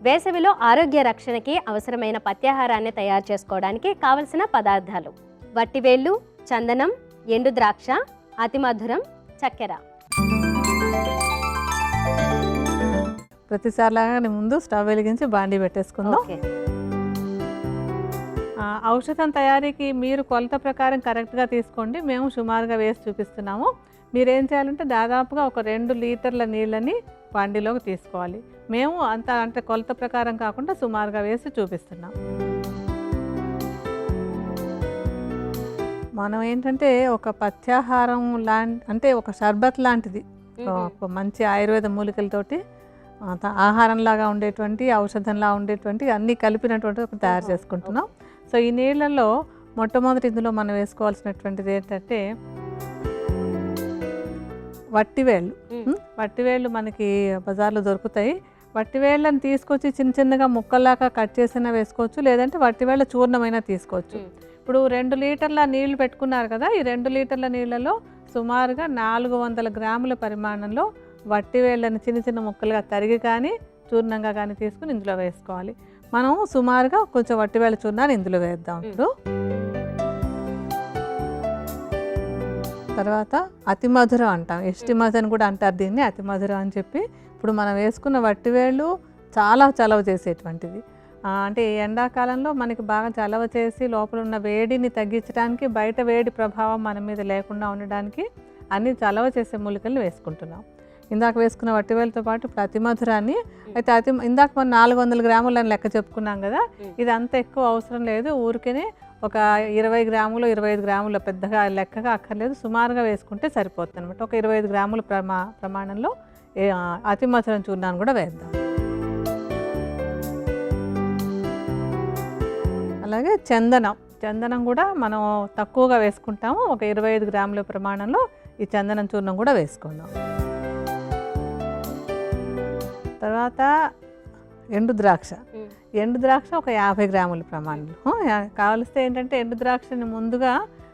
వేసవిలో ఆరోగ్య రక్షణకి అవసరమైన పత్యాహారాన్ని తయారు చేసుకోవడానికి కావలసిన పదార్థాలు: వట్టివేళ్ళు, చందనం, ఎండు ద్రాక్ష, అతి మధురం, చక్కెర. ప్రతిసారిలాగా ముందు స్టవ్ వెలిగించి బాండీ పెట్టేసుకుందాం. ఔషధం తయారీకి మీరు కొలత ప్రకారం కరెక్ట్గా తీసుకోండి. మేము సుమారుగా వేసి చూపిస్తున్నాము. మీరేం చేయాలంటే దాదాపుగా ఒక 2 లీటర్ల నీళ్ళని బాండీలోకి తీసుకోవాలి. మేము అంటే కొలత ప్రకారం కాకుండా సుమారుగా వేసి చూపిస్తున్నాం. మనం ఏంటంటే ఒక పథ్యాహారం అంటే ఒక షర్బత్ లాంటిది, ఒక మంచి ఆయుర్వేద మూలికలతోటి ఆహారంలాగా ఉండేటువంటి, ఔషధంలా ఉండేటువంటి అన్నీ కలిపినటువంటి ఒక తయారు చేసుకుంటున్నాం. సో ఈ నీళ్ళల్లో మొట్టమొదటి ఇందులో మనం వేసుకోవాల్సినటువంటిది ఏంటంటే వట్టివేళ్ళు. వట్టివేళ్ళు మనకి బజార్లో దొరుకుతాయి. వట్టివేళ్ళని తీసుకొచ్చి చిన్న చిన్నగా ముక్కల్లాగా కట్ చేసినా వేసుకోవచ్చు, లేదంటే వట్టివేళ్ళ చూర్ణమైనా తీసుకోవచ్చు. ఇప్పుడు 2 లీటర్ల నీళ్లు పెట్టుకున్నారు కదా, ఈ 2 లీటర్ల నీళ్ళలో సుమారుగా 400 గ్రాముల పరిమాణంలో వట్టివేళ్ళని చిన్న చిన్న ముక్కలుగా తరిగి కానీ చూర్ణంగా కానీ తీసుకుని ఇందులో వేసుకోవాలి. మనం సుమారుగా కొంచెం వట్టివేళ్ళ చూర్ణాన్ని ఇందులో వేద్దాం. ఇప్పుడు తర్వాత అతి మధురం అంటాం, ఎస్టిమస్ అని కూడా అంటారు దీన్ని, అతి మధురం అని చెప్పి. ఇప్పుడు మనం వేసుకున్న వట్టివేళ్ళు చాలా చలవ చేసేటువంటిది. అంటే ఎండాకాలంలో మనకి బాగా చలవ చేసి లోపల ఉన్న వేడిని తగ్గించడానికి, బయట వేడి ప్రభావం మన మీద లేకుండా ఉండడానికి అన్ని చలవ చేసే మూలికలను వేసుకుంటున్నాం. ఇందాక వేసుకున్న వట్టివేలతో పాటు ఇప్పుడు అతి మధురాన్ని అయితే ఇందాక మనం 400 గ్రాములని లెక్క చెప్పుకున్నాం కదా, ఇది అంత ఎక్కువ అవసరం లేదు. ఊరికేనే ఒక 20 గ్రాములు 25 గ్రాముల పెద్దగా లెక్కగా అక్కర్లేదు, సుమారుగా వేసుకుంటే సరిపోతుంది అనమాట. ఒక 25 గ్రాముల ప్రమాణంలో అతి మధురం చూర్ణాన్ని కూడా వేద్దాం. అలాగే చందనం కూడా మనం తక్కువగా వేసుకుంటాము. ఒక 25 గ్రాముల ప్రమాణంలో ఈ చందనం చూర్ణం కూడా వేసుకుందాం. తర్వాత ఎండు ద్రాక్ష ఒక 50 గ్రాముల ప్రమాణంలో. కావలిస్తే ఏంటంటే ఎండు ద్రాక్షని ముందుగా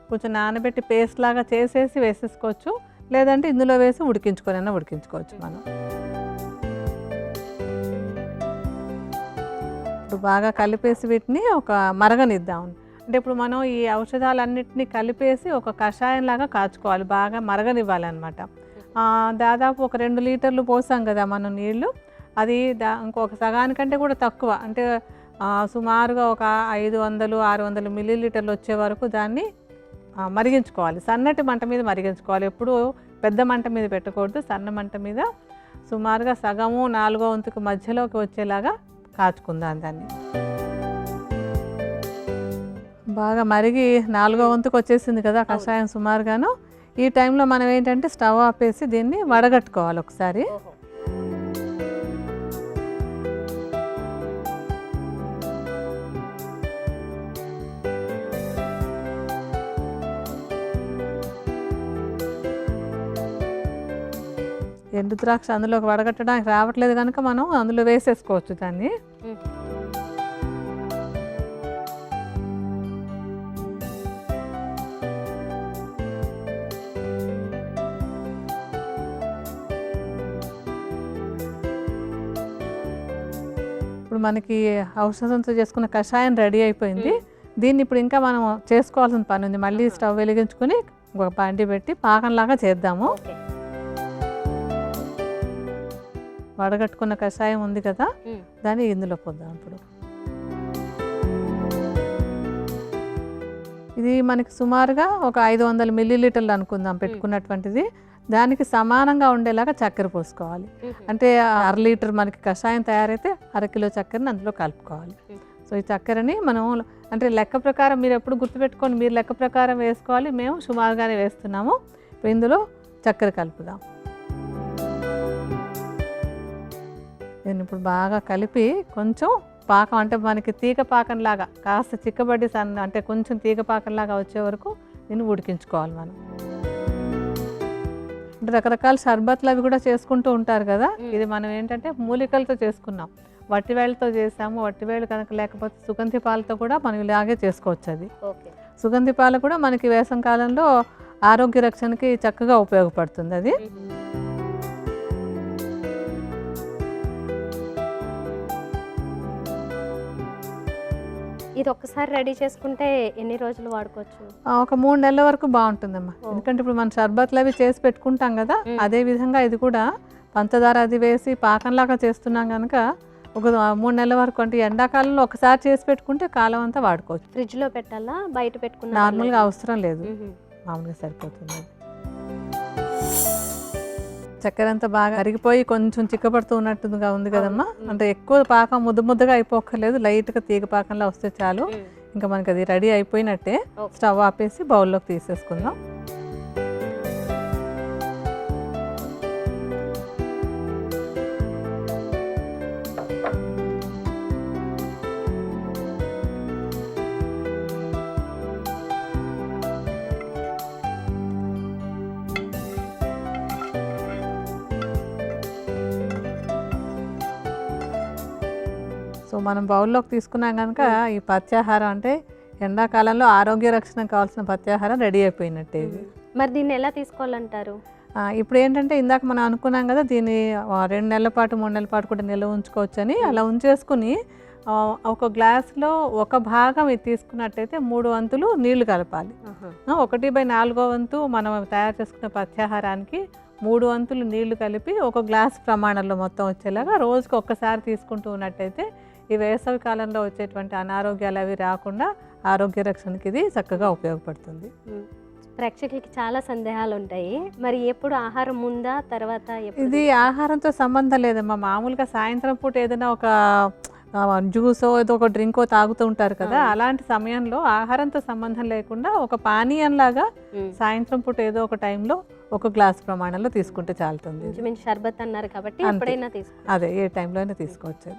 కొంచెం నానబెట్టి పేస్ట్ లాగా చేసేసి వేసేసుకోవచ్చు, లేదంటే ఇందులో వేసి ఉడికించుకోవచ్చు మనం. ఇప్పుడు బాగా కలిపేసి వీటిని ఒక మరగనిద్దాం. అంటే ఇప్పుడు మనం ఈ ఔషధాలన్నింటినీ కలిపేసి ఒక కషాయం లాగా కాచుకోవాలి, బాగా మరగనివ్వాలన్నమాట. దాదాపు ఒక 2 లీటర్లు పోసాం కదా మనం నీళ్ళు, అది ఇంకొక సగానికంటే కూడా తక్కువ, అంటే సుమారుగా ఒక 500-600 మిల్లీలీటర్లు వచ్చే వరకు దాన్ని మరిగించుకోవాలి. సన్నటి మంట మీద మరిగించుకోవాలి, ఎప్పుడు పెద్ద మంట మీద పెట్టకూడదు. సన్న మంట మీద సుమారుగా సగము 4వ వంతుకు మధ్యలోకి వచ్చేలాగా కాచుకుందాం దాన్ని. బాగా మరిగి 4వ వంతుకు వచ్చేసింది కదా కషాయం సుమారుగాను. ఈ టైంలో మనం ఏంటంటే స్టవ్ ఆపేసి దీన్ని వడగట్టుకోవాలి ఒకసారి. ఎండు ద్రాక్ష అందులోకి వడగట్టడానికి రావట్లేదు కనుక మనం అందులో వేసేసుకోవచ్చు దాన్ని. ఇప్పుడు మనకి ఔషధంతో చేసుకున్న కషాయం రెడీ అయిపోయింది. దీన్ని ఇప్పుడు ఇంకా మనం చేసుకోవాల్సిన పని ఉంది. మళ్ళీ స్టవ్ వెలిగించుకొని ఒక బాండీ పెట్టి పాకంలాగా చేద్దాము. వడగట్టుకున్న కషాయం ఉంది కదా, దాన్ని ఇందులో పోద్దాం. ఇప్పుడు ఇది మనకి సుమారుగా ఒక 500 మిల్లీలీటర్లు అనుకుందాం పెట్టుకున్నటువంటిది. దానికి సమానంగా ఉండేలాగా చక్కెర పోసుకోవాలి. అంటే 1/2 లీటర్ మనకి కషాయం తయారైతే 1/2 కిలో చక్కెరని అందులో కలుపుకోవాలి. సో ఈ చక్కెరని మనం అంటే లెక్క ప్రకారం మీరు ఎప్పుడు గుర్తుపెట్టుకొని మీరు లెక్క ప్రకారం వేసుకోవాలి. మేము సుమారుగానే వేస్తున్నాము. ఇందులో చక్కెర కలుపుదాం. నేను ఇప్పుడు బాగా కలిపి కొంచెం పాకం, అంటే మనకి తీగ పాకంలాగా కాస్త చిక్కబడి అంటే కొంచెం తీగ పాకంలాగా వచ్చే వరకు దీన్ని ఉడికించుకోవాలి మనం. అంటే రకరకాల షర్బత్లు అవి కూడా చేసుకుంటూ ఉంటారు కదా, ఇది మనం ఏంటంటే మూలికలతో చేసుకున్నాం. వట్టివేళ్ళతో చేసాము. వట్టివేళ్ళు కనుక లేకపోతే సుగంధి పాలతో కూడా మనం ఇలాగే చేసుకోవచ్చు. అది సుగంధి పాలు కూడా మనకి వేసవి కాలంలో ఆరోగ్య రక్షణకి చక్కగా ఉపయోగపడుతుంది. అది ఇది ఒక్కసారి రెడీ చేసుకుంటే ఎన్ని రోజులు వాడుకోవచ్చు? ఒక 3 నెలల వరకు బాగుంటుందమ్మా. ఎందుకంటే ఇప్పుడు మనం షర్బత్లు అవి చేసి పెట్టుకుంటాం కదా, అదే విధంగా ఇది కూడా పంచదార అది వేసి పాకంలాగా చేస్తున్నాం కనుక ఒక 3 నెలల వరకు, అంటే ఎండాకాలంలో ఒకసారి చేసి పెట్టుకుంటే కాలం అంతా వాడుకోవచ్చు. ఫ్రిడ్జ్లో పెట్టాలా, బయట పెట్టుకున్నా? నార్మల్గా అవసరం లేదు, మామూలుగా సరిపోతుంది. చక్కెర అంతా బాగా కరిగిపోయి కొంచెం చిక్కపడుతూ ఉన్నట్టుగా ఉంది కదమ్మా. అంటే ఎక్కువ పాకం ముద్దగా అయిపోక్కర్లేదు, లైట్గా తీగ పాకంలో వస్తే చాలు. ఇంకా మనకి అది రెడీ అయిపోయినట్టే. స్టవ్ ఆపేసి బౌల్లోకి తీసేసుకుందాం. సో మనం బౌల్లోకి తీసుకున్నాం కనుక ఈ పత్యాహారం అంటే ఎండాకాలంలో ఆరోగ్య రక్షణ కావాల్సిన పత్యాహారం రెడీ అయిపోయినట్టే ఇది. మరి దీన్ని ఎలా తీసుకోవాలంటారు? ఇప్పుడు ఏంటంటే ఇందాక మనం అనుకున్నాం కదా, దీన్ని 2 నెలల పాటు 3 నెలల పాటు కూడా నిల్వ ఉంచుకోవచ్చు అని. అలా ఉంచేసుకుని ఒక గ్లాస్లో ఒక భాగం ఇది తీసుకున్నట్టయితే 3 వంతులు నీళ్లు కలపాలి. 1/4 వంతు మనం తయారు చేసుకున్న పత్యాహారానికి 3 వంతులు నీళ్లు కలిపి ఒక గ్లాస్ ప్రమాణంలో మొత్తం వచ్చేలాగా రోజుకి ఒక్కసారి తీసుకుంటూ ఉన్నట్టయితే ఈ వేసవి కాలంలో వచ్చేటువంటి అనారోగ్యాలు అవి రాకుండా ఆరోగ్య రక్షణకి ఇది చక్కగా ఉపయోగపడుతుంది. ప్రేక్షకులకి చాలా సందేహాలు ఉంటాయి. మరి ఎప్పుడు ఆహారం ముందా తర్వాత? ఇది ఆహారంతో సంబంధం లేదమ్మా. మామూలుగా సాయంత్రం పూట ఏదైనా ఒక జ్యూసో ఏదో ఒక డ్రింకో తాగుతూ ఉంటారు కదా, అలాంటి సమయంలో ఆహారంతో సంబంధం లేకుండా ఒక పానీయంలాగా సాయంత్రం పూట ఏదో ఒక టైంలో ఒక గ్లాస్ ప్రమాణంలో తీసుకుంటే చాలుతుంది. షర్బత్ అన్నారు కాబట్టి ఎప్పుడైనా తీసుకోవచ్చు, అదే ఏ టైంలో అయినా తీసుకోవచ్చు.